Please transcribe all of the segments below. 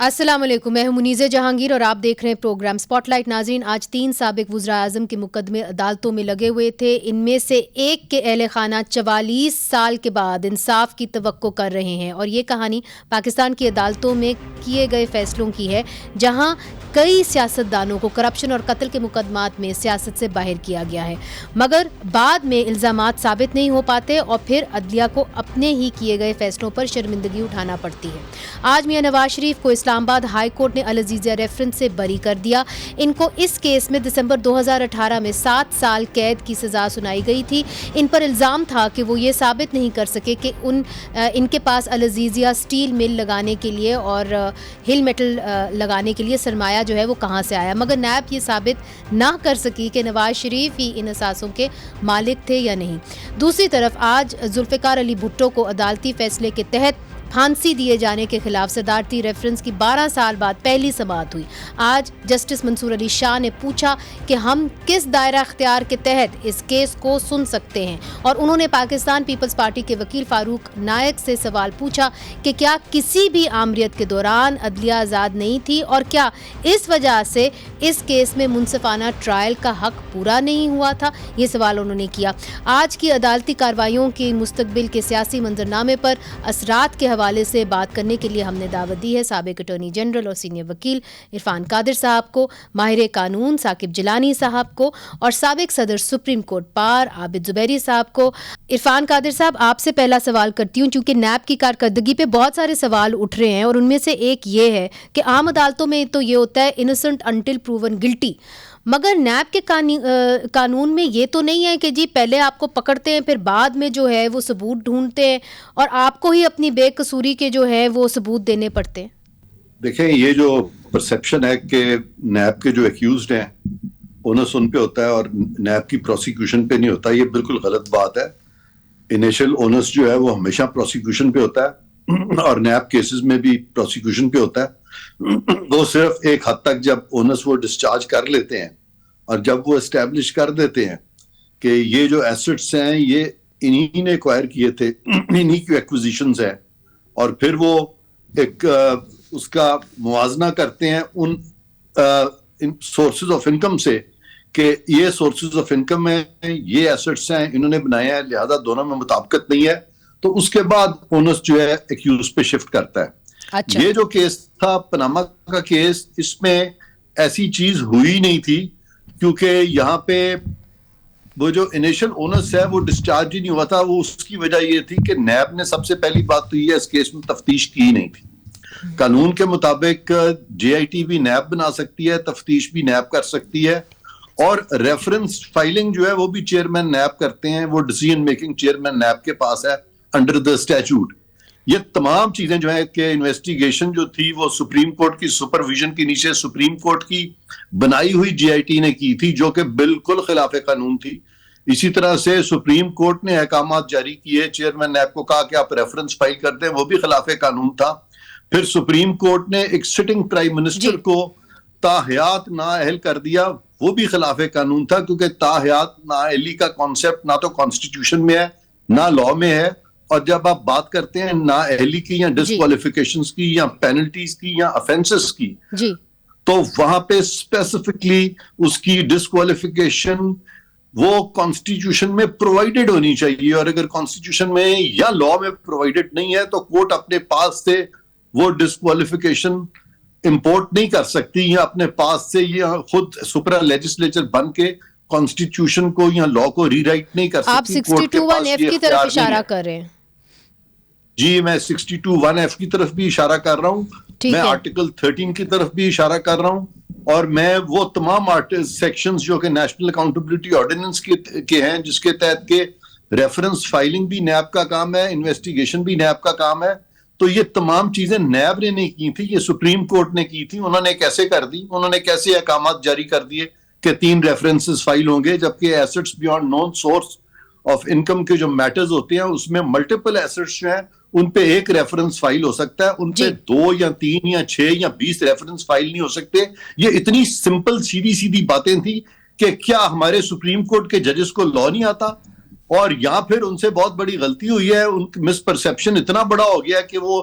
السلام علیکم، میں ہوں منیزہ جہانگیر اور آپ دیکھ رہے ہیں پروگرام سپاٹ لائٹ. ناظرین، آج 3 سابق وزراء اعظم کے مقدمے عدالتوں میں لگے ہوئے تھے. ان میں سے ایک کے اہل خانہ 44 سال کے بعد انصاف کی توقع کر رہے ہیں، اور یہ کہانی پاکستان کی عدالتوں میں کیے گئے فیصلوں کی ہے، جہاں کئی سیاستدانوں کو کرپشن اور قتل کے مقدمات میں سیاست سے باہر کیا گیا ہے، مگر بعد میں الزامات ثابت نہیں ہو پاتے اور پھر عدلیہ کو اپنے ہی کیے گئے فیصلوں پر شرمندگی اٹھانا پڑتی ہے. آج میاں نواز شریف کو اسلام آباد ہائی کورٹ نے العزیزیہ ریفرنس سے بری کر دیا. ان کو اس کیس میں دسمبر 2018 میں 7 سال قید کی سزا سنائی گئی تھی. ان پر الزام تھا کہ وہ یہ ثابت نہیں کر سکے کہ ان کے پاس العزیزیہ اسٹیل مل لگانے کے لیے اور ہل میٹل لگانے کے لیے سرمایہ جو ہے وہ کہاں سے آیا، مگر نیب یہ ثابت نہ کر سکی کہ نواز شریف ہی ان اثاثوں کے مالک تھے یا نہیں. دوسری طرف آج ذوالفقار علی بھٹو کو عدالتی فیصلے کے تحت پھانسی دیے جانے کے خلاف صدارتی ریفرنس کی 12 سال بعد پہلی سماعت ہوئی. آج جسٹس منصور علی شاہ نے پوچھا کہ ہم کس دائرہ اختیار کے تحت اس کیس کو سن سکتے ہیں، اور انہوں نے پاکستان پیپلز پارٹی کے وکیل فاروق نائک سے سوال پوچھا کہ کیا کسی بھی آمریت کے دوران عدلیہ آزاد نہیں تھی، اور کیا اس وجہ سے اس کیس میں منصفانہ ٹرائل کا حق پورا نہیں ہوا تھا. یہ سوال انہوں نے کیا. آج کی عدالتی کارروائیوں کے مستقبل کے سیاسی منظرنامے پر اثرات کے حوالے سے بات کرنے کے لیے ہم نے دعوت دی ہے سابق اٹارنی جنرل اور سینئر وکیل عرفان قادر صاحب کو، ماہر قانون ثاقب جیلانی صاحب کو، اور سابق صدر سپریم کورٹ بار عابد زبیری صاحب کو. عرفان قادر صاحب، آپ سے پہلا سوال کرتی ہوں، چونکہ نیب کی کارکردگی پہ بہت سارے سوال اٹھ رہے ہیں، اور ان میں سے ایک یہ ہے کہ عام عدالتوں میں تو یہ ہوتا ہے انوسنٹ انٹل پروون گلٹی، مگر نیب کے قانون میں یہ تو نہیں ہے کہ جی پہلے آپ کو پکڑتے ہیں پھر بعد میں جو ہے وہ ثبوت ڈھونڈتے ہیں اور آپ کو ہی اپنی بے قصوری کے جو ہے وہ ثبوت دینے پڑتے ہیں. دیکھیں، یہ جو پرسیپشن ہے کہ نیب کے جو ایکیوزڈ ہیں اونس ان پہ ہوتا ہے اور نیب کی پروسیکیوشن پہ نہیں ہوتا، یہ بالکل غلط بات ہے. انیشل اونس جو ہے وہ ہمیشہ پروسیکیوشن پہ ہوتا ہے اور نیب کیسز میں بھی پروسیکیوشن پہ ہوتا ہے. وہ صرف ایک حد تک جب اونس وہ ڈسچارج کر لیتے ہیں اور جب وہ اسٹیبلش کر دیتے ہیں کہ یہ جو ایسٹس ہیں یہ انہی نے ایکوائر کیے تھے، انہی کی ایکوزیشنز ہیں، اور پھر وہ ایک اس کا موازنہ کرتے ہیں ان سورسز آف انکم سے کہ یہ سورسز آف انکم ہیں، یہ ایسٹس ہیں، انہوں نے بنایا ہے، لہذا دونوں میں مطابقت نہیں ہے، تو اس کے بعد اونس جو ہے ایکیوز پہ شفٹ کرتا ہے. اچھا. یہ جو کیس تھا پناما کا کیس، اس میں ایسی چیز ہوئی نہیں تھی کیونکہ یہاں پہ وہ جو انیشل اونس ہے وہ ڈسچارج ہی نہیں ہوا تھا. وہ اس کی وجہ یہ تھی کہ نیب نے سب سے پہلی بات تو یہ اس کیس میں تفتیش کی نہیں تھی. قانون کے مطابق جے آئی ٹی بھی نیب بنا سکتی ہے، تفتیش بھی نیب کر سکتی ہے، اور ریفرنس فائلنگ جو ہے وہ بھی چیئرمین نیب کرتے ہیں، وہ ڈیسیژن میکنگ چیئرمین نیب کے پاس ہے انڈر دا اسٹیچوٹ. یہ تمام چیزیں جو ہے کہ انویسٹیگیشن جو تھی وہ سپریم کورٹ کی سپرویژن کے نیچے سپریم کورٹ کی بنائی ہوئی جے آئی ٹی نے کی تھی، جو کہ بالکل خلاف قانون تھی. اسی طرح سے سپریم کورٹ نے احکامات جاری کیے، چیئرمین نیب کو کہا کہ آپ ریفرنس فائل کر دیں، وہ بھی خلاف قانون تھا. پھر سپریم کورٹ نے ایک سٹنگ پرائم منسٹر کو تاحیات نااہل کر دیا، وہ بھی خلاف قانون تھا، کیونکہ تاحیات نااہلی کا کانسیپٹ نہ تو کانسٹیٹیوشن میں ہے نہ لا میں ہے. اور جب آپ بات کرتے ہیں نااہلی کی یا ڈسکوالیفیکیشنز کی یا پینلٹیز کی یا افینسز کی، تو وہاں پہ اسپیسیفکلی اس کی ڈسکوالیفیکیشن وہ کانسٹیٹیوشن میں پرووائڈڈ ہونی چاہیے، اور اگر کانسٹیٹیوشن میں یا لا میں پرووائڈڈ نہیں ہے تو کورٹ اپنے پاس سے وہ ڈسکوالیفیکیشن امپورٹ نہیں کر سکتی، یا اپنے پاس سے یہ خود سپرا لیجسلیچر بن کے کانسٹیٹیوشن کو یا لا کو ری رائٹ نہیں کر سکتی. آپ 62(1)F کی طرف اشارہ کر رہے ہیں. جی، میں 62(1)F کی طرف بھی اشارہ کر رہا ہوں، میں آرٹیکل 13 کی طرف بھی اشارہ کر رہا ہوں، اور میں وہ تمام سیکشنز جو کہ نیشنل اکاؤنٹیبلٹی آرڈیننس کے ہیں، جس کے تحت کہ ریفرنس فائلنگ بھی نیب کا کام ہے، انویسٹیگیشن بھی نیب کا کام ہے. تو یہ تمام چیزیں نیب نے نہیں کی تھی، یہ سپریم کورٹ نے کی تھی. انہوں نے کیسے کر دی؟ انہوں نے کیسے احکامات جاری کر دیے کہ 3 ریفرنسز فائل ہوں گے، جبکہ assets beyond known source of income کے جو میٹرز ہوتے ہیں اس میں ملٹیپل ایسٹس جو ہیں ان پہ ایک ریفرنس فائل ہو سکتا ہے، ان پہ 2 یا 3 یا 6 یا 20 ریفرنس فائل نہیں ہو سکتے. یہ اتنی سمپل سیدھی باتیں تھیں کہ کیا ہمارے سپریم کورٹ کے ججز کو لا نہیں آتا؟ اور یہاں پھر ان سے بہت بڑی غلطی ہوئی ہے، ان مس پرسیپشن اتنا بڑا ہو گیا کہ وہ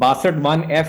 62(1)(f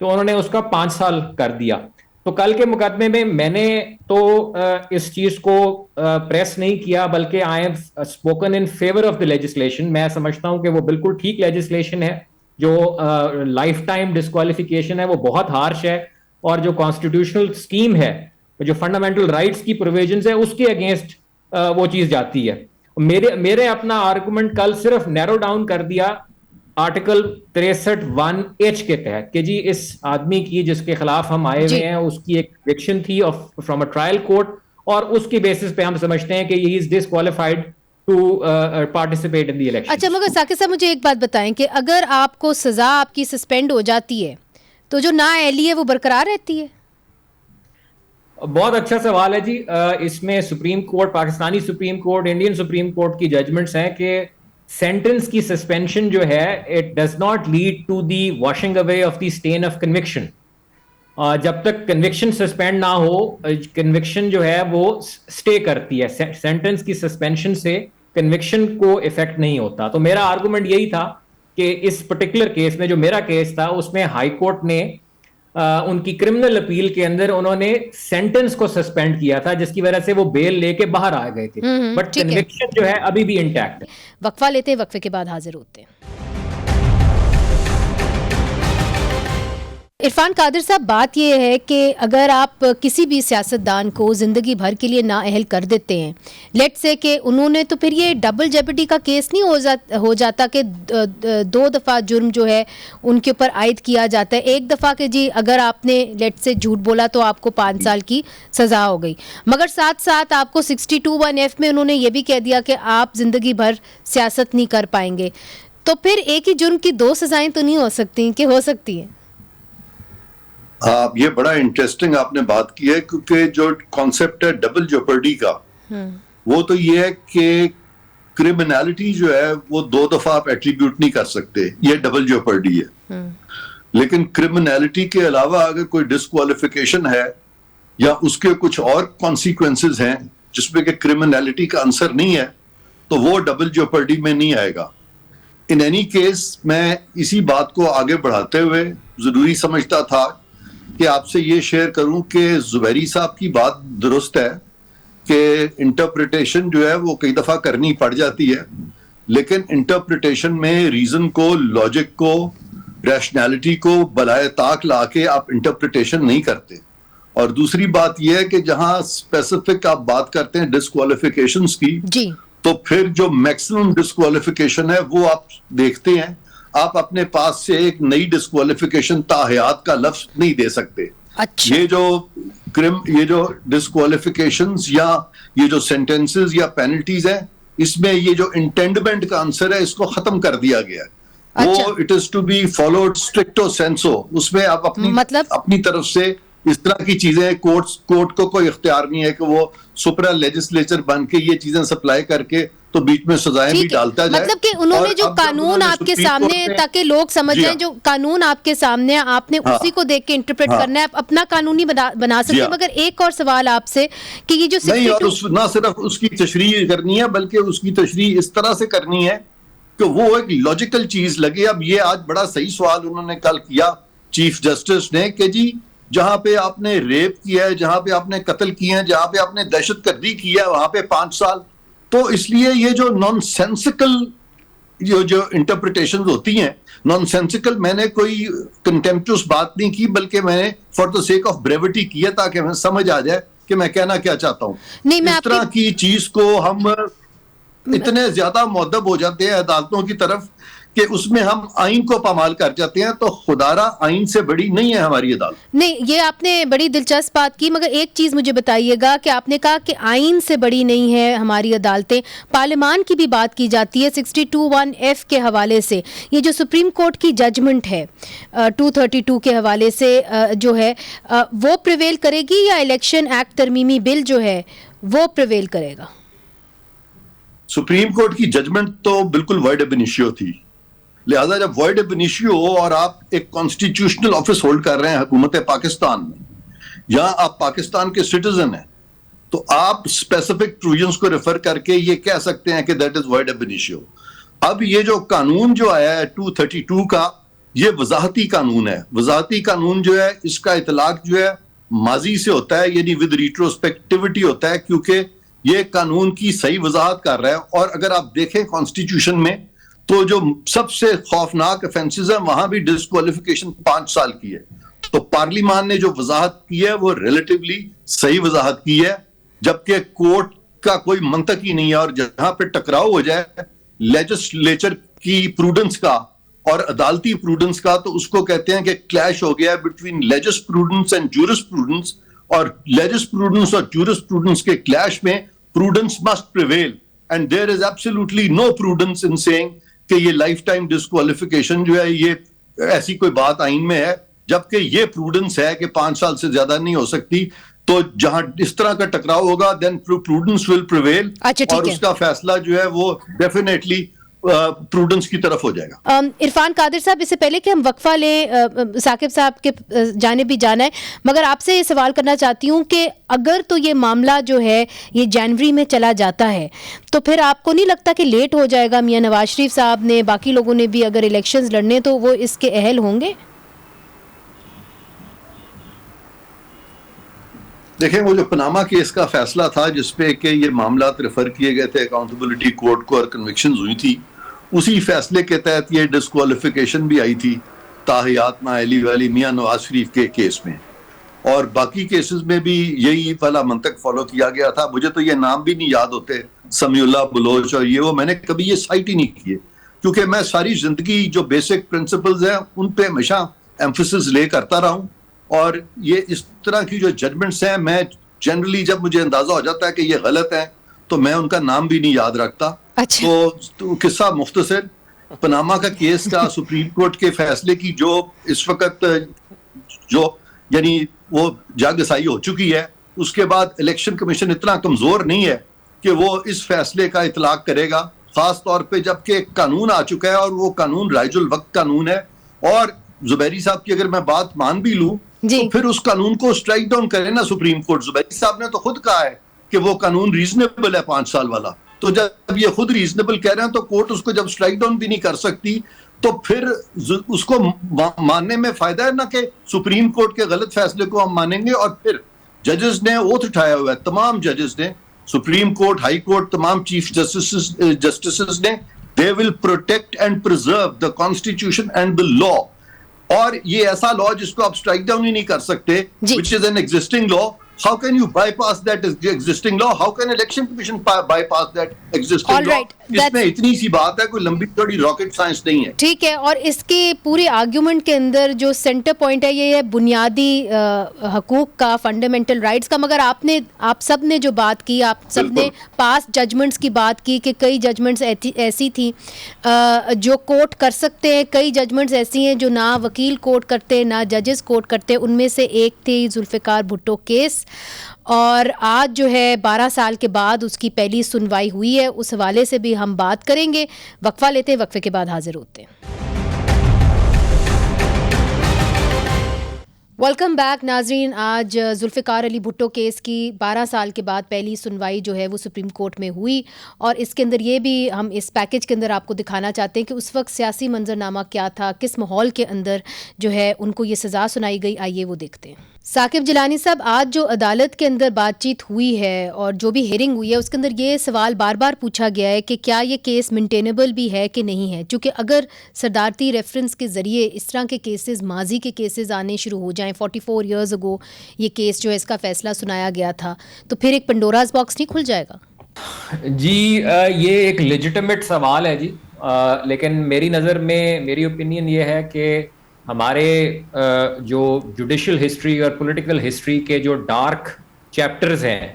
تو انہوں نے اس کا 5 سال کر دیا. تو کل کے مقدمے میں میں نے تو اس چیز کو پریس نہیں کیا, بلکہ I have spoken in favour of the legislation. میں سمجھتا ہوں کہ وہ بالکل ٹھیک لیجسلیشن ہے. جو لائف ٹائم ڈسکوالیفیکیشن ہے وہ بہت ہارش ہے, اور جو کانسٹیٹیوشنل اسکیم ہے, جو فنڈامنٹل رائٹس کی پروویژنز ہے, اس کے اگینسٹ وہ چیز جاتی ہے. میرے اپنا آرگومنٹ کل صرف نیرو ڈاؤن کر دیا آرٹیکل 63(1)H کے تحت کہ جی اس آدمی کی جس کے خلاف ہم آئے ہوئے ہیں اس کی ایک کنوکشن تھی فرام اے ٹرائل کورٹ, اور اس کی بیسس پہ ہم سمجھتے ہیں کہ he is disqualified to participate in the election. اچھا, مگر ثاقب صاحب مجھے ایک بات بتائیں کہ اگر آپ کو سزا آپ کی سسپینڈ ہو جاتی ہے تو جو نااہلی ہے وہ برقرار رہتی ہے؟ بہت اچھا سوال ہے جی. اس میں supreme court, Pakistani supreme court, Indian supreme court کی ججمنٹس ہیں کہ سینٹنس کی سسپینشن جو ہے it does not lead to the washing away of the stain of conviction. جب تک کنوکشن سسپینڈ نہ ہو, کنوکشن جو ہے وہ اسٹے کرتی ہے. سینٹنس کی سسپینشن سے کنوکشن کو افیکٹ نہیں ہوتا. تو میرا آرگومنٹ یہی تھا کہ اس پرٹیکولر کیس میں, جو میرا کیس تھا, اس میں ہائی کورٹ نے ان کی کرمنل اپیل کے اندر انہوں نے سینٹنس کو سسپینڈ کیا تھا, جس کی وجہ سے وہ بیل لے کے باہر آ گئے تھے, بٹ کنوکشن جو ہے ابھی بھی انٹیکٹ ہے. وقفہ لیتے ہیں, وقفے کے بعد حاضر ہوتے ہیں. عرفان قادر صاحب, بات یہ ہے کہ اگر آپ کسی بھی سیاستدان کو زندگی بھر کے لیے نااہل کر دیتے ہیں, لیٹ سے کہ انہوں نے, تو پھر یہ ڈبل جیپٹی کا کیس نہیں ہو جاتا کہ 2 دفعہ جرم جو ہے ان کے اوپر عائد کیا جاتا ہے. ایک دفعہ کہ جی اگر آپ نے لیٹ سے جھوٹ بولا تو آپ کو 5 سال کی سزا ہو گئی, مگر ساتھ ساتھ آپ کو 62(1)F میں انہوں نے یہ بھی کہہ دیا کہ آپ زندگی بھر سیاست نہیں کر پائیں گے. تو پھر ایک ہی جرم کی 2 سزائیں تو نہیں ہو سکتی, کہ ہو سکتی ہیں؟ یہ بڑا انٹرسٹنگ آپ نے بات کی ہے, کیونکہ جو کانسیپٹ ہے ڈبل جوپرڈی کا, وہ تو یہ ہے کہ کرمنالٹی جو ہے وہ 2 دفعہ آپ ایٹریبیوٹ نہیں کر سکتے, یہ ڈبل جوپرڈی ہے. لیکن کرمنالٹی کے علاوہ اگر کوئی ڈسکوالیفیکیشن ہے یا اس کے کچھ اور کانسیکوینسز ہیں جس میں کہ کرمنالٹی کا عنصر نہیں ہے, تو وہ ڈبل جوپرڈی میں نہیں آئے گا. ان اینی کیس میں اسی بات کو آگے بڑھاتے ہوئے ضروری سمجھتا تھا کہ آپ سے یہ شیئر کروں کہ زبیری صاحب کی بات درست ہے کہ انٹرپریٹیشن جو ہے وہ کئی دفعہ کرنی پڑ جاتی ہے, لیکن انٹرپریٹیشن میں ریزن کو, لاجک کو, ریشنالٹی کو بلائے طاق لا کے آپ انٹرپریٹیشن نہیں کرتے. اور دوسری بات یہ ہے کہ جہاں اسپیسیفک آپ بات کرتے ہیں ڈسکوالیفیکیشنز کی, تو پھر جو میکسیمم ڈسکوالیفیکیشن ہے وہ آپ دیکھتے ہیں. آپ اپنے پاس سے ایک نئی ڈسکوالیفیکیشن تاحیات کا لفظ نہیں دے سکتے. یہ جو ڈسکوالیفیکیشنز یا یہ جو سینٹنسز یا پینلٹیز ہیں, اس میں یہ جو انٹینڈمنٹ کا عنصر ہے اس کو ختم کر دیا گیا ہے. وہ it is to be followed stricto sensu. اس میں آپ اپنی طرف سے اس طرح کی چیزیں, کورٹ کو کوئی اختیار نہیں ہے کہ وہ سپرا لیجسلیچر بن کے یہ چیزیں سپلائی کر کے تو بیچ میں سزائیں بھی ڈالتا جائے. مطلب کہ انہوں نے جو قانون آپ کے سامنے, تاکہ لوگ سمجھ جائیں, جو قانون آپ کے سامنے آپ نے اسی کو دیکھ کے انٹرپریٹ کرنا ہے, اپنا قانون نہیں بنا سکتے. مگر ایک اور سوال آپ سے کہ یہ جو نہیں, اور نہ صرف اس کی تشریح کرنی ہے بلکہ اس کی تشریح اس طرح سے کرنی ہے کہ وہ ایک لاجیکل چیز لگے. اب یہ آج بڑا صحیح سوال انہوں نے کل کیا چیف جسٹس نے کہ جی جہاں پہ آپ نے ریپ کیا ہے, جہاں پہ آپ نے قتل کیا ہے, جہاں پہ آپ نے دہشت گردی کیا ہے, وہاں پہ 5 سال. تو اس لیے یہ جو نان سینسیکل جو انٹرپریٹیشنز ہوتی ہیں, نان سینسیکل, میں نے کوئی کنٹمپچوس بات نہیں کی بلکہ میں نے for the sake of brevity کی ہے تاکہ ہمیں سمجھ آ جائے کہ میں کہنا کیا چاہتا ہوں. اس طرح کی چیز کو ہم اتنے زیادہ مؤدب ہو جاتے ہیں عدالتوں کی طرف کہ اس میں ہم آئین کو پامال کر جاتے ہیں. تو خدارہ آئین سے بڑی نہیں ہے ہماری عدالت. نہیں, یہ آپ نے بڑی دلچسپ بات کی, مگر ایک چیز مجھے بتائیے گا کہ آپ نے کہا کہ آئین سے بڑی نہیں ہے ہماری عدالتیں, پارلیمان کی بھی بات کی جاتی ہے 62(1)F کے حوالے سے. یہ جو سپریم کورٹ کی ججمنٹ ہے 232 کے حوالے سے جو ہے وہ پریویل کرے گی یا الیکشن ایکٹ ترمیمی بل جو ہے وہ پریویل کرے گا؟ سپریم کورٹ کی ججمنٹ تو بالکل وائڈ اب انیشیو تھی, لہذا جب وائڈ اب انیشیو ہو اور آپ ایک کانسٹیٹیوشنل آفس ہولڈ کر رہے ہیں حکومت پاکستان میں, یا آپ پاکستان کے سٹیزن ہیں, تو آپ اسپیسیفک پروویژنز کو ریفر کر کے یہ کہہ سکتے ہیں کہ دیٹ از وائڈ اب انیشیو. اب یہ جو قانون جو آیا ہے 232 کا, یہ وضاحتی قانون ہے. وضاحتی قانون جو ہے اس کا اطلاق جو ہے ماضی سے ہوتا ہے, یعنی ود ریٹروسپیکٹیوٹی ہوتا ہے, کیونکہ یہ قانون کی صحیح وضاحت کر رہا ہے. اور اگر آپ دیکھیں کانسٹیٹیوشن میں تو جو سب سے خوفناک افینسز ہیں وہاں بھی ڈسکوالیفیکیشن 5 سال کی ہے. تو پارلیمان نے جو وضاحت کی ہے وہ ریلیٹیولی صحیح وضاحت کی ہے, جبکہ کورٹ کا کوئی منطق ہی نہیں ہے. اور جہاں پہ ٹکراؤ ہو جائے لیجسلیچر کی پروڈنس کا اور عدالتی پروڈنس کا, تو اس کو کہتے ہیں کہ کلیش ہو گیا between legisprudence and jurisprudence, اور لیجس پروڈنس اور جورس پروڈنس کے کلیش میں prudence must prevail, and there is absolutely no prudence in saying کہ یہ لائف ٹائم ڈسکوالیفیکیشن جو ہے یہ ایسی کوئی بات آئین میں ہے, جبکہ یہ پروڈنس ہے کہ 5 سال سے زیادہ نہیں ہو سکتی. تو جہاں اس طرح کا ٹکراؤ ہوگا دین پروڈنس ول پریویل, اور اس کا فیصلہ جو ہے وہ ڈیفینیٹلی پروڈنس کی طرف ہو جائے گا. عرفان قادر صاحب, اس سے پہلے کہ ہم وقفہ لیں, ثاقب صاحب کے جانب بھی جانا ہے, مگر آپ سے یہ سوال کرنا چاہتی ہوں کہ اگر تو یہ معاملہ جو ہے یہ جنوری میں چلا جاتا ہے تو پھر آپ کو نہیں لگتا کہ لیٹ ہو جائے گا؟ میاں نواز شریف صاحب نے, باقی لوگوں نے بھی اگر الیکشنز لڑنے تو وہ اس کے اہل ہوں گے؟ دیکھیں, وہ جو پناما کیس کا فیصلہ تھا جس پہ کہ یہ معاملات ریفر کیے گئے تھے اکاؤنٹیبلٹی کورٹ کو اور کنوکشنز ہوئی تھی, اسی فیصلے کے تحت یہ ڈسکوالیفیکیشن بھی آئی تھی تاحیات نااہلی والی میاں نواز شریف کے کیس میں, اور باقی کیسز میں بھی یہی والا منطق فالو کیا گیا تھا. مجھے تو یہ نام بھی نہیں یاد ہوتے, سمیع اللہ بلوچ اور یہ وہ, میں نے کبھی یہ سائٹ ہی نہیں کیے, کیونکہ میں ساری زندگی جو بیسک پرنسپلز ہیں ان پہ ہمیشہ ایمفسس لے کرتا رہا ہوں, اور یہ اس طرح کی جو ججمنٹس ہیں میں جنرلی جب مجھے اندازہ ہو جاتا ہے کہ یہ غلط ہے تو میں ان کا نام بھی نہیں یاد رکھتا. تو قصہ مختصر, پناما کا کیس کا سپریم کورٹ کے فیصلے کی جو اس وقت جو یعنی وہ جاگسائی ہو چکی ہے, اس کے بعد الیکشن کمیشن اتنا کمزور نہیں ہے کہ وہ اس فیصلے کا اطلاق کرے گا, خاص طور پہ جب کہ ایک قانون آ چکا ہے اور وہ قانون رائج الوقت قانون ہے. اور زبیری صاحب کی اگر میں بات مان بھی لوں تو پھر اس قانون کو اسٹرائک ڈاؤن کرے نا سپریم کورٹ. زبیری صاحب نے تو خود کہا ہے کہ وہ قانون ریزنیبل ہے 5 سال والا, تو جب یہ خود ریزنیبل کہہ رہے ہیں تو کورٹ اس کو جب اسٹرائک ڈاؤن بھی نہیں کر سکتی تو پھر اس کو ماننے میں فائدہ ہے نا کہ سپریم کورٹ کے غلط فیصلے کو ہم مانیں گے. اور پھر ججز نے اوتھ اٹھایا ہوا ہے, تمام ججز نے, سپریم کورٹ, ہائی کورٹ, تمام چیف جسٹسز نے, they will protect and preserve the constitution and the law. اور یہ ایسا لا جس کو آپ اسٹرائک ڈاؤن ہی نہیں کر سکتے, which is an existing law. How can you bypass that existing law? How can election commission bypass that existing law? اس میں اتنی سی بات ہے, کوئی لمبی چوڑی راکٹ سائنس نہیں ہے. ٹھیک ہے, اور اس کے پورے آرگیومنٹ کے اندر جو سینٹر پوائنٹ ہے یہ ہے بنیادی حقوق کا, فنڈامنٹل رائٹس کا. مگر آپ سب نے جو بات کی, آپ سب نے پاس ججمنٹس کی بات کی کہ کئی ججمنٹس ایسی تھیں جو کوٹ کر سکتے ہیں, کئی ججمنٹس ایسی ہیں جو نہ وکیل کوٹ کرتے نہ ججز کوٹ کرتے. ان میں سے ایک تھی ذوالفقار بھٹو کیس, اور آج جو ہے 12 سال کے بعد اس کی پہلی سنوائی ہوئی ہے. اس حوالے سے بھی ہم بات کریں گے. وقفہ لیتے ہیں, وقفے کے بعد حاضر ہوتے ہیں. ویلکم بیک ناظرین. آج ذوالفقار علی بھٹو کیس کی 12 سال کے بعد پہلی سنوائی جو ہے وہ سپریم کورٹ میں ہوئی, اور اس کے اندر یہ بھی ہم اس پیکج کے اندر آپ کو دکھانا چاہتے ہیں کہ اس وقت سیاسی منظرنامہ کیا تھا, کس ماحول کے اندر جو ہے ان کو یہ سزا سنائی گئی. آئیے وہ دیکھتے ہیں. ثاقب جیلانی صاحب, آج جو عدالت کے اندر بات چیت ہوئی ہے اور جو بھی ہیئرنگ ہوئی ہے اس کے اندر یہ سوال بار بار پوچھا گیا ہے کہ کیا یہ کیس مینٹینیبل بھی ہے کہ نہیں ہے, چونکہ اگر صدارتی ریفرنس کے ذریعے اس طرح کے کیسز, ماضی کے کیسز آنے شروع ہو جائیں, 44 ایئرز اگو یہ کیس جو ہے اس کا فیصلہ سنایا گیا تھا, تو پھر ایک پنڈوراز باکس نہیں کھل جائے گا؟ جی یہ ایک لیجٹمیٹ سوال ہے جی, لیکن میری نظر میں, میری اوپینین یہ ہے کہ ہمارے جو جوڈیشل ہسٹری اور پولیٹیکل ہسٹری کے جو ڈارک چیپٹرز ہیں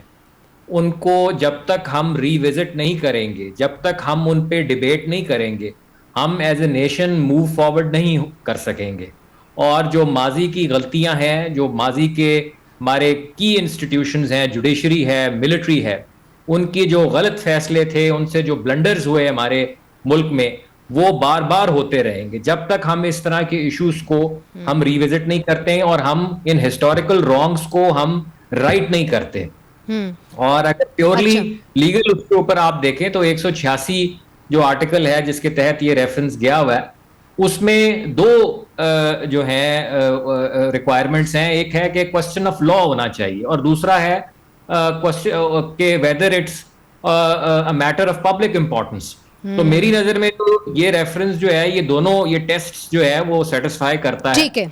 ان کو جب تک ہم ری وزٹ نہیں کریں گے, جب تک ہم ان پہ ڈیبیٹ نہیں کریں گے, ہم as a nation move forward نہیں کر سکیں گے. اور جو ماضی کی غلطیاں ہیں, جو ماضی کے ہمارے کی انسٹیٹیوشنز ہیں, جوڈیشری ہے, ملٹری ہے, ان کی جو غلط فیصلے تھے, ان سے جو بلنڈرز ہوئے ہمارے ملک میں, وہ بار بار ہوتے رہیں گے جب تک ہم اس طرح کے ایشوز کو ہم ریوزٹ نہیں کرتے ہیں اور ہم ان ہسٹوریکل رانگس کو ہم رائٹ نہیں کرتے. اور اگر پیورلی لیگل اس کے اوپر آپ دیکھیں تو 186 جو آرٹیکل ہے جس کے تحت یہ ریفرنس گیا ہوا ہے, اس میں دو جو ہیں ریکوائرمنٹس ہیں. ایک ہے کہ کوشچن آف لا ہونا چاہیے, اور دوسرا ہے کہ whether it's matter of public importance. تو میری نظر میں تو یہ ریفرنس جو ہے, یہ دونوں یہ ٹیسٹ جو ہے وہ سیٹسفائی کرتا ہے. ٹھیک ہے,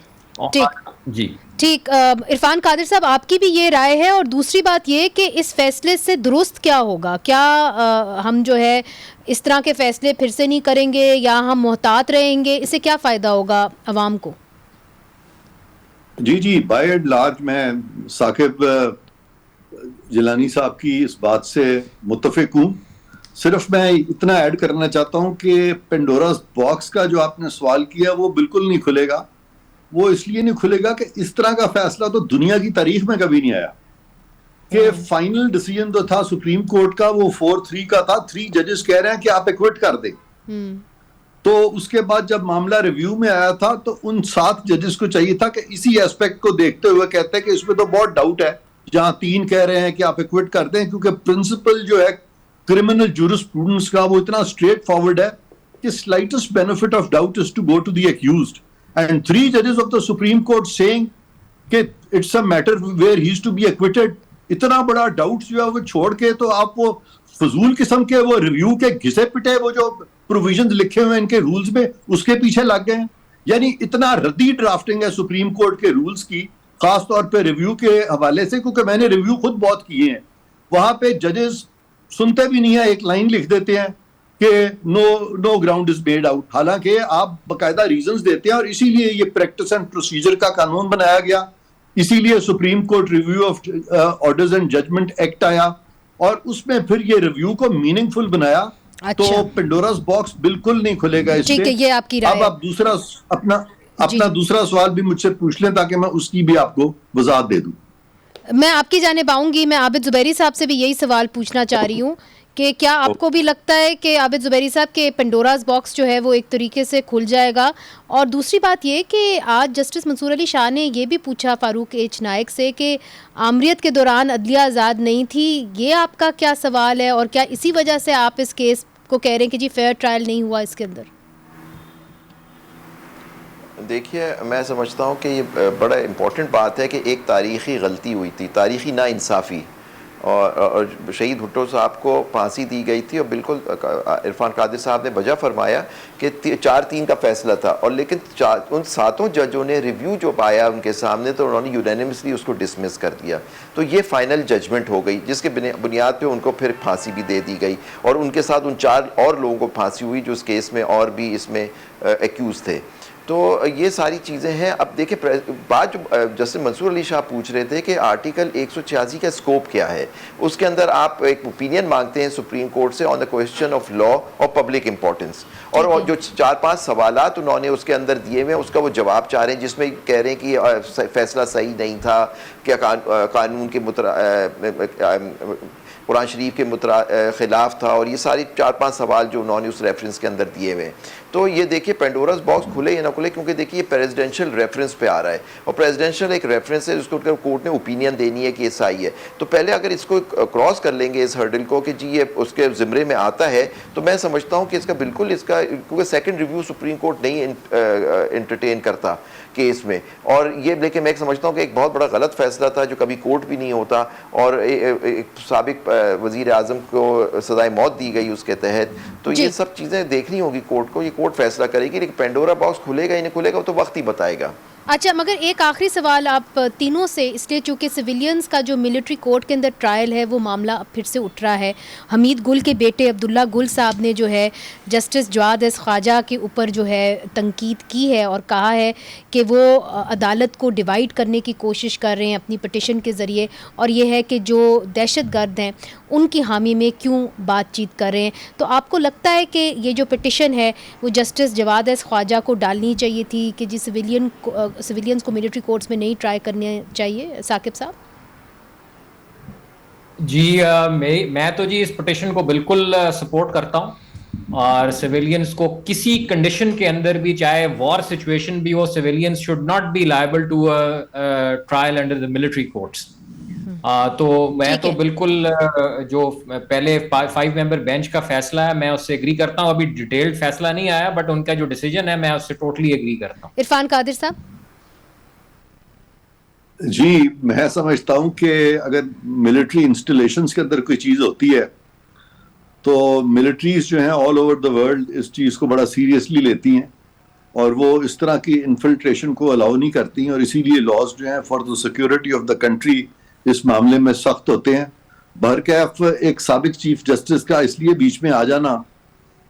جی ٹھیک. عرفان قادر صاحب, آپ کی بھی یہ رائے ہے. اور دوسری بات یہ کہ اس فیصلے سے درست کیا ہوگا, کیا ہم جو ہے اس طرح کے فیصلے پھر سے نہیں کریں گے, یا ہم محتاط رہیں گے؟ اس سے کیا فائدہ ہوگا عوام کو؟ جی بائی اینڈ لارج میں ثاقب جیلانی صاحب کی اس بات سے متفق ہوں. صرف میں اتنا ایڈ کرنا چاہتا ہوں کہ پینڈوراز باکس کا جو آپ نے سوال کیا وہ بالکل نہیں کھلے گا. وہ اس لیے نہیں کھلے گا کہ اس طرح کا فیصلہ تو دنیا کی تاریخ میں کبھی نہیں آیا کہ فائنل ڈیسیژن جو تھا سپریم کورٹ کا وہ 4-3 کا تھا. 3 ججز کہہ رہے ہیں کہ آپ ایکوٹ کر دیں. تو اس کے بعد جب معاملہ ریویو میں آیا تھا تو ان 7 ججز کو چاہیے تھا کہ اسی ایسپیکٹ کو دیکھتے ہوئے کہتے ہیں کہ اس میں تو بہت ڈاؤٹ ہے, جہاں 3 کہہ رہے ہیں کہ آپ ایکوٹ کر دیں, کیونکہ پرنسپل جو ہے کرمنل جورسپروڈنس کا وہ اتنا اسٹریٹ فارورڈ ہے کہ slightest benefit of doubt is to go to the accused. And 3 judges of the Supreme Court saying کہ it's a matter where he is to be acquitted. اتنا بڑا ڈاؤٹ جو ہے وہ چھوڑ کے تو آپ وہ فضول قسم کے وہ ریویو کے گھسے پٹے وہ جو پروویژنز لکھے ہوئے ان کے رولز میں اس کے پیچھے لگ گئے ہیں. یعنی اتنا ردی ڈرافٹنگ ہے سپریم کورٹ کے رولز کی, خاص طور پہ ریویو کے حوالے سے, کیونکہ میں نے ریویو خود بہت کیے ہیں. وہاں پہ ججز سنتے بھی نہیں ہیں, ایک لائن لکھ دیتے ہیں کہ نو گراؤنڈ از میڈ آؤٹ, حالانکہ آپ باقاعدہ ریزنز دیتے ہیں. اور اسی لیے یہ پریکٹس اینڈ پروسیجر کا قانون بنایا گیا, اسی لیے supreme court review of orders and judgment act آیا, اور اس میں پھر یہ ریویو کو میننگ فل بنایا. تو پینڈوراز باکس بالکل نہیں کھلے گا اس سے. یہ آپ کی رائے. اب آپ دوسرا اپنا دوسرا سوال بھی مجھ سے پوچھ لیں تاکہ میں اس کی بھی آپ کو وضاحت دے دوں. میں آپ کی جانب آؤں گی. میں عابد زبیری صاحب سے بھی یہی سوال پوچھنا چاہ رہی ہوں کہ کیا آپ کو بھی لگتا ہے کہ عابد زبیری صاحب کے پینڈوراز باکس جو ہے وہ ایک طریقے سے کھل جائے گا؟ اور دوسری بات یہ کہ آج جسٹس منصور علی شاہ نے یہ بھی پوچھا فاروق ایچ نائک سے کہ آمریت کے دوران عدلیہ آزاد نہیں تھی. یہ آپ کا کیا سوال ہے, اور کیا اسی وجہ سے آپ اس کیس کو کہہ رہے ہیں کہ جی فیئر ٹرائل نہیں ہوا اس کے اندر؟ دیکھیے, میں سمجھتا ہوں کہ یہ بڑا امپورٹنٹ بات ہے کہ ایک تاریخی غلطی ہوئی تھی, تاریخی ناانصافی, اور شہید بھٹو صاحب کو پھانسی دی گئی تھی. اور بالکل عرفان قادر صاحب نے وجہ فرمایا کہ 4-3 کا فیصلہ تھا, اور لیکن ان 7 ججوں نے ریویو جو پایا ان کے سامنے تو انہوں نے یونینیمسلی اس کو ڈسمس کر دیا. تو یہ فائنل ججمنٹ ہو گئی, جس کے بنیاد پہ ان کو پھر پھانسی بھی دے دی گئی, اور ان کے ساتھ ان 4 اور لوگوں کو پھانسی ہوئی جو اس کیس میں اور بھی اس میں ایکیوز تھے. تو یہ ساری چیزیں ہیں. اب دیکھیں بات جو جسٹس منصور علی شاہ پوچھ رہے تھے کہ آرٹیکل 186 کا اسکوپ کیا ہے, اس کے اندر آپ ایک اوپینین مانگتے ہیں سپریم کورٹ سے آن دا کویسچن آف لا اور پبلک امپورٹنس, اور جو 4-5 سوالات انہوں نے اس کے اندر دیے ہوئے ہیں اس کا وہ جواب چاہ رہے ہیں, جس میں کہہ رہے ہیں کہ فیصلہ صحیح نہیں تھا, کہ قانون کے قرآن شریف کے خلاف تھا, اور یہ ساری 4-5 سوال جو انہوں نے اس ریفرنس کے اندر دیے ہوئے ہیں. تو یہ دیکھیے پینڈوراز باکس کھلے یا نہ کھلے, کیونکہ دیکھیے یہ پریزیڈینشیل ریفرنس پہ آ رہا ہے, اور پریزیڈینشیل ایک ریفرنس ہے جس کو کورٹ نے اوپینین دینی ہے کہ یہ صحیح ہے. تو پہلے اگر اس کو کراس کر لیں گے اس ہرڈل کو کہ جی یہ اس کے زمرے میں آتا ہے, تو میں سمجھتا ہوں کہ اس کا بالکل اس کا, کیونکہ سیکنڈ ریویو سپریم کورٹ نہیں انٹرٹین کرتا کیس میں. اور یہ لیکن میں سمجھتا ہوں کہ ایک بہت بڑا غلط فیصلہ تھا جو کبھی کورٹ بھی نہیں ہوتا, اور ایک سابق وزیر اعظم کو سزائے موت دی گئی اس کے تحت. تو یہ سب چیزیں دیکھنی ہوگی کورٹ کو, یہ کورٹ فیصلہ کرے گی. لیکن پینڈورا باکس کھلے گا یا نہیں کھلے گا تو وقت ہی بتائے گا. اچھا, مگر ایک آخری سوال آپ تینوں سے, اس لیے چونکہ سویلینز کا جو ملٹری کورٹ کے اندر ٹرائل ہے وہ معاملہ اب پھر سے اٹھ رہا ہے. حمید گل کے بیٹے عبداللہ گل صاحب نے جو ہے جسٹس جواد ایس خواجہ کے اوپر جو ہے تنقید کی ہے, اور کہا ہے کہ وہ عدالت کو ڈیوائیڈ کرنے کی کوشش کر رہے ہیں اپنی پٹیشن کے ذریعے, اور یہ ہے کہ جو دہشت گرد ہیں ان کی حامی میں کیوں بات چیت کر رہے ہیں. تو آپ کو لگتا ہے کہ یہ جو پٹیشن ہے وہ جسٹس جواد ایس خواجہ کو ڈالنی چاہیے تھی کہ جی سویلینز کو ملٹری کورٹس میں نہیں ٹرائی کرنے چاہیے؟ ثاقب صاحب. جی میں تو جی اس پٹیشن کو بالکل سپورٹ کرتا ہوں, اور سویلینز کو کسی کنڈیشن کے اندر بھی, چاہے وار سچویشن بھی ہو, civilians should not be liable to trial under the military courts. تو میں تو بالکل جو پہلے 5 ممبر بینچ کا فیصلہ ہے میں اس سے ایگری کرتا ہوں. ابھی ڈیٹیلڈ فیصلہ نہیں آیا بٹ ان کا جو ڈیسیجن ہے میں اس سے ٹوٹلی ایگری کرتا ہوں. عرفان قادر صاحب. جی میں سمجھتا ہوں کہ اگر ملٹری انسٹالیشنز کے اندر کوئی چیز ہوتی ہے تو ملٹریز جو ہیں آل اوور دا ورلڈ اس چیز کو بڑا سیریسلی لیتی ہیں اور وہ اس طرح کی انفلٹریشن کو الاؤ نہیں کرتی ہیں, اور اسی لیے لاز جو ہیں for the security of the country اس معاملے میں سخت ہوتے ہیں. بہرکیف ایک سابق چیف جسٹس کا اس لیے بیچ میں آ جانا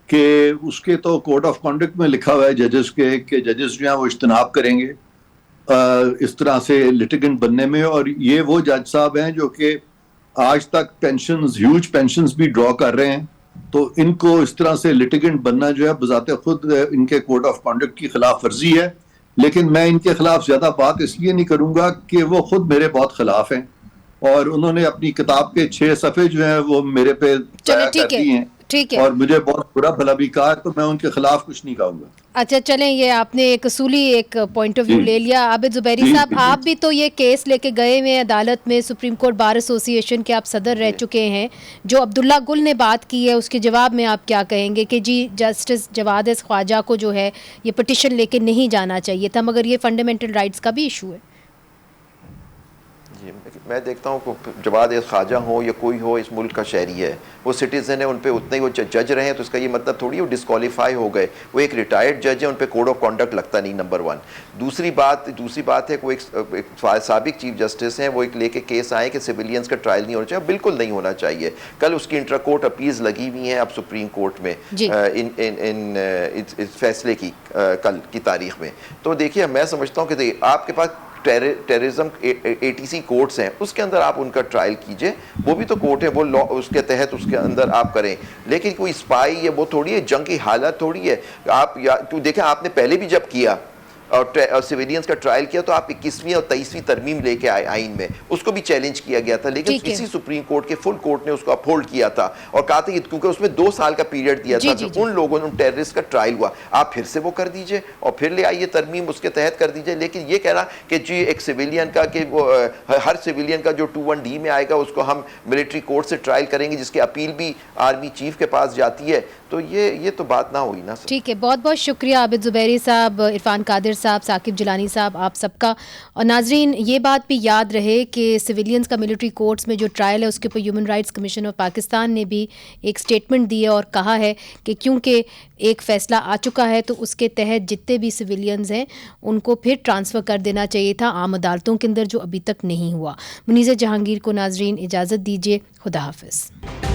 کہ اس کے تو کوڈ آف کنڈکٹ میں لکھا ہوا ہے ججز کے کہ ججز جو ہیں وہ اجتناب کریں گے اس طرح سے لٹیگنٹ بننے میں, اور یہ وہ جج صاحب ہیں جو کہ آج تک پینشنز ہیوج پینشنز بھی ڈرا کر رہے ہیں, تو ان کو اس طرح سے لٹیگنٹ بننا جو ہے بذات خود ان کے کوڈ آف کنڈکٹ کی خلاف ورزی ہے. لیکن میں ان کے خلاف زیادہ بات اس لیے نہیں کروں گا کہ وہ خود میرے بہت خلاف ہیں اور انہوں نے اپنی کتاب کے 6 صفحے جو ہیں وہ میرے پہ ضائع کر دی ہیں اور مجھے بہت برا بھلا بھی کہا, تو میں ان کے خلاف کچھ نہیں کہوں گا. اچھا چلیں, یہ آپ نے ایک اصولی ایک پوائنٹ آف ویو لے لیا. عابد زبیری صاحب آپ بھی تو یہ کیس لے کے گئے ہوئے عدالت میں, سپریم کورٹ بار ایسوسی ایشن کے آپ صدر رہ چکے ہیں. جو عبداللہ گل نے بات کی ہے اس کے جواب میں آپ کیا کہیں گے کہ جی جسٹس جواد خواجہ کو جو ہے یہ پٹیشن لے کے نہیں جانا چاہیے تھا مگر یہ فنڈامنٹل رائٹس کا بھی ایشو ہے. میں دیکھتا ہوں کہ جواد خواجہ ہو یا کوئی ہو اس ملک کا شہری ہے, وہ سٹیزن ہے, ان پہ اتنے ہی وہ جج رہے ہیں تو اس کا یہ مطلب تھوڑی وہ ڈسکوالیفائی ہو گئے. وہ ایک ریٹائرڈ جج ہے, ان پہ کوڈ آف کنڈکٹ لگتا نہیں, نمبر 1. دوسری بات ہے کہ وہ ایک سابق چیف جسٹس ہیں, وہ ایک لے کے کیس آئے کہ سویلینز کا ٹرائل نہیں ہونا چاہیے. بالکل نہیں ہونا چاہیے. کل اس کی انٹرا کورٹ اپیلز لگی ہوئی ہیں اب سپریم کورٹ میں اس فیصلے کی کل کی تاریخ میں. تو دیکھیے میں سمجھتا ہوں کہ آپ کے پاس ٹیررزم ATC کورٹس ہیں, اس کے اندر آپ ان کا ٹرائل کیجئے, وہ بھی تو کورٹ ہے, وہ لا اس کے تحت اس کے اندر آپ کریں. لیکن کوئی اسپائی ہے وہ تھوڑی ہے, جنگ کی حالت تھوڑی ہے. آپ دیکھیں آپ نے پہلے بھی جب کیا اور سویلینز کا ٹرائل کیا تو آپ 21ویں اور 23ویں ترمیم لے کے آئے آئین میں, اس کو بھی چیلنج کیا گیا تھا لیکن اسی سپریم کورٹ کے فل کورٹ نے اس کو اپہولڈ کیا تھا اور کہا تھا کیونکہ اس میں 2 سال کا پیریڈ دیا تھا کہ ان لوگوں نے ٹیررسٹ کا ٹرائل ہوا, آپ پھر سے وہ کر دیجئے اور پھر لے آئیے ترمیم اس کے تحت کر دیجئے. لیکن یہ کہنا کہ جی ایک سویلین کا کہ وہ ہر سویلین کا جو 21D میں آئے گا اس کو ہم ملٹری کورٹ سے ٹرائل کریں گے جس کی اپیل بھی آرمی چیف کے پاس جاتی ہے, تو یہ تو بات نہ ہوئی نا. ٹھیک ہے, بہت بہت شکریہ عابد زبیری صاحب, عرفان قادر صاحب, ثاقب جیلانی صاحب, آپ سب کا. اور ناظرین یہ بات بھی یاد رہے کہ سویلینز کا ملٹری کورٹس میں جو ٹرائل ہے اس کے اوپر human rights commission of Pakistan نے بھی ایک سٹیٹمنٹ دی ہے اور کہا ہے کہ کیونکہ ایک فیصلہ آ چکا ہے تو اس کے تحت جتنے بھی سویلینز ہیں ان کو پھر ٹرانسفر کر دینا چاہیے تھا عام عدالتوں کے اندر, جو ابھی تک نہیں ہوا. منیزہ جہانگیر کو ناظرین اجازت دیجیے, خدا حافظ.